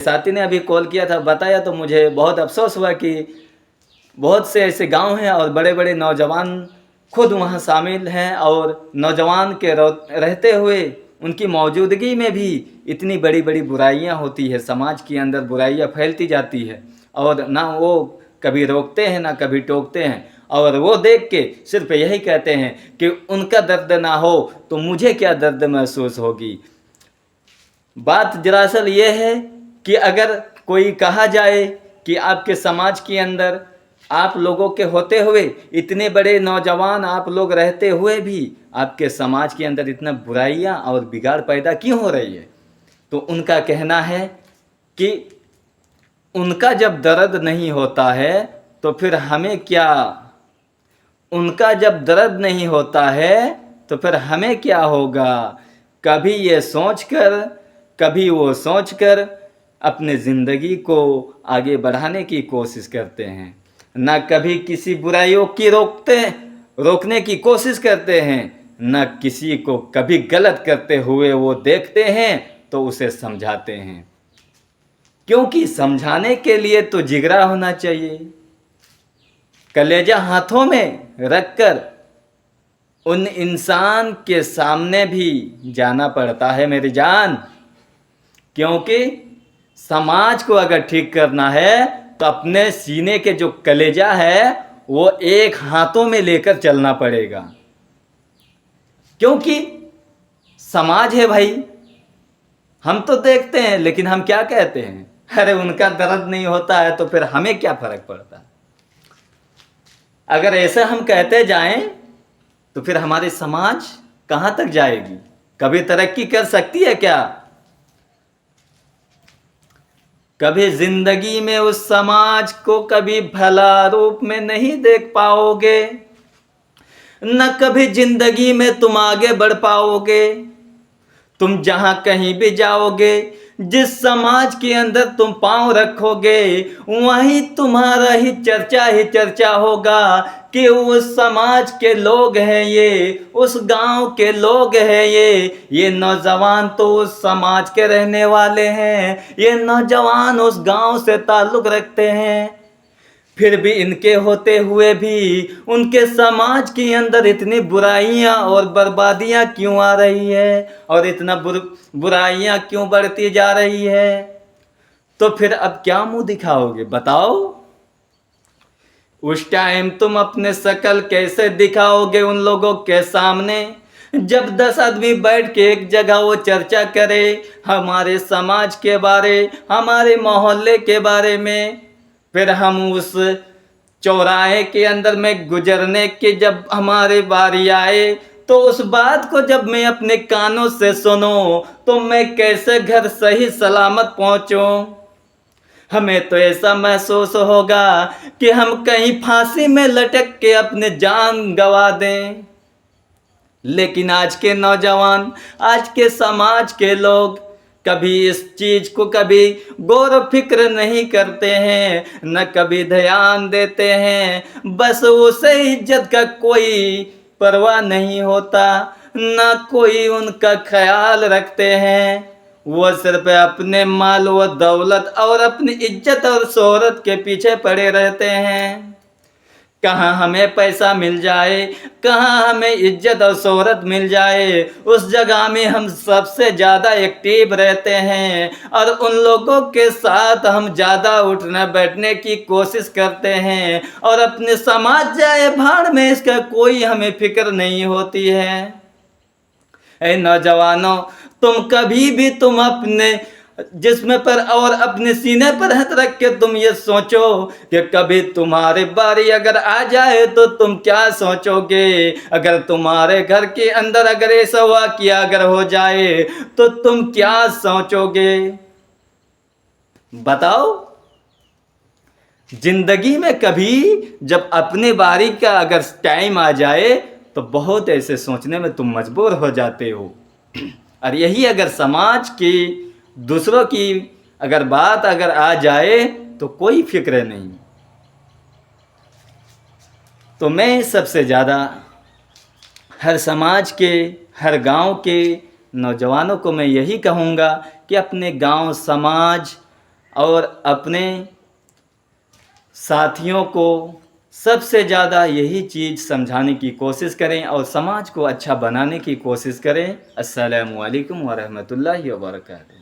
साथी ने अभी कॉल किया था, बताया तो मुझे बहुत अफ़सोस हुआ कि बहुत से ऐसे गांव हैं और बड़े-बड़े नौजवान खुद वहां शामिल हैं और नौजवान के रहते हुए उनकी मौजूदगी में भी इतनी बड़ी-बड़ी बुराइयां होती है, समाज के अंदर बुराइयां फैलती जाती है और ना वो कभी रोकते हैं ना कभी टोकते हैं और वो देख के सिर्फ यही कहते हैं कि उनका दर्द ना हो तो मुझे क्या दर्द महसूस होगी। बात दरअसल ये है कि अगर कोई कहा जाए कि आपके समाज के अंदर आप लोगों के होते हुए इतने बड़े नौजवान आप लोग रहते हुए भी आपके समाज के अंदर इतना बुराइयां और बिगाड़ पैदा क्यों हो रही है, तो उनका कहना है कि उनका जब दर्द नहीं होता है तो फिर हमें क्या, उनका जब दर्द नहीं होता है तो फिर हमें क्या होगा। कभी ये सोचकर कभी वो सोचकर अपने ज़िंदगी को आगे बढ़ाने की कोशिश करते हैं, ना कभी किसी बुराइयों की रोकने की कोशिश करते हैं, न किसी को कभी गलत करते हुए वो देखते हैं तो उसे समझाते हैं, क्योंकि समझाने के लिए तो जिगरा होना चाहिए। कलेजा हाथों में रखकर उन इंसान के सामने भी जाना पड़ता है मेरी जान, क्योंकि समाज को अगर ठीक करना है तो अपने सीने के जो कलेजा है वो एक हाथों में लेकर चलना पड़ेगा, क्योंकि समाज है भाई। हम तो देखते हैं लेकिन हम क्या कहते हैं, अरे उनका दर्द नहीं होता है तो फिर हमें क्या फर्क पड़ता। अगर ऐसा हम कहते जाएं तो फिर हमारी समाज कहां तक जाएगी, कभी तरक्की कर सकती है क्या। कभी जिंदगी में उस समाज को कभी भला रूप में नहीं देख पाओगे, न कभी जिंदगी में तुम आगे बढ़ पाओगे। तुम जहां कहीं भी जाओगे, जिस समाज के अंदर तुम पांव रखोगे, वहीं तुम्हारा ही चर्चा होगा कि उस समाज के लोग हैं ये, उस गांव के लोग हैं ये नौजवान तो उस समाज के रहने वाले हैं, ये नौजवान उस गांव से ताल्लुक़ रखते हैं। फिर भी इनके होते हुए भी उनके समाज के अंदर इतनी बुराइयां और बर्बादियां क्यों आ रही है और इतना बुराइयां क्यों बढ़ती जा रही है। तो फिर अब क्या मुंह दिखाओगे बताओ। उस टाइम तुम अपने शकल कैसे दिखाओगे उन लोगों के सामने, जब 10 आदमी बैठ के एक जगह वो चर्चा करे हमारे समाज के बारे, हमारे मोहल्ले के बारे में। फिर हम उस चौराहे के अंदर में गुजरने की जब हमारी बारी आए तो उस बात को जब मैं अपने कानों से सुनूं तो मैं कैसे घर सही सलामत पहुंचूं। हमें तो ऐसा महसूस होगा कि हम कहीं फांसी में लटक के अपने जान गंवा दें। लेकिन आज के नौजवान, आज के समाज के लोग कभी इस चीज को कभी गौर फिक्र नहीं करते हैं, न कभी ध्यान देते हैं। बस उसे इज्जत का कोई परवाह नहीं होता, न कोई उनका ख्याल रखते हैं। वो सिर्फ अपने माल व दौलत और अपनी इज्जत और शोहरत के पीछे पड़े रहते हैं। कहाँ हमें पैसा मिल जाए, कहाँ हमें इज्जत और शोहरत मिल जाए, उस जगह में हम सबसे ज़्यादा एक्टिव रहते हैं और उन लोगों के साथ हम ज़्यादा उठने बैठने की कोशिश करते हैं और अपने समाज जाए भाड़ में इसका कोई हमें फिक्र नहीं होती है। ऐ नौजवानों, तुम कभी भी तुम अपने जिस्म पर और अपने सीने पर हाथ रख के तुम ये सोचो कि कभी तुम्हारी बारी अगर आ जाए तो तुम क्या सोचोगे। अगर तुम्हारे घर के अंदर अगर ऐसा वाक़या अगर हो जाए तो तुम क्या सोचोगे बताओ। जिंदगी में कभी जब अपने बारी का अगर टाइम आ जाए तो बहुत ऐसे सोचने में तुम मजबूर हो जाते हो। और यही अगर समाज की दूसरों की अगर बात अगर आ जाए तो कोई फिक्र नहीं। तो मैं सबसे ज़्यादा हर समाज के, हर गांव के नौजवानों को मैं यही कहूँगा कि अपने गांव समाज और अपने साथियों को सबसे ज़्यादा यही चीज़ समझाने की कोशिश करें और समाज को अच्छा बनाने की कोशिश करें। अस्सलामु अलैकुम व रहमतुल्लाहि व बरकातहू।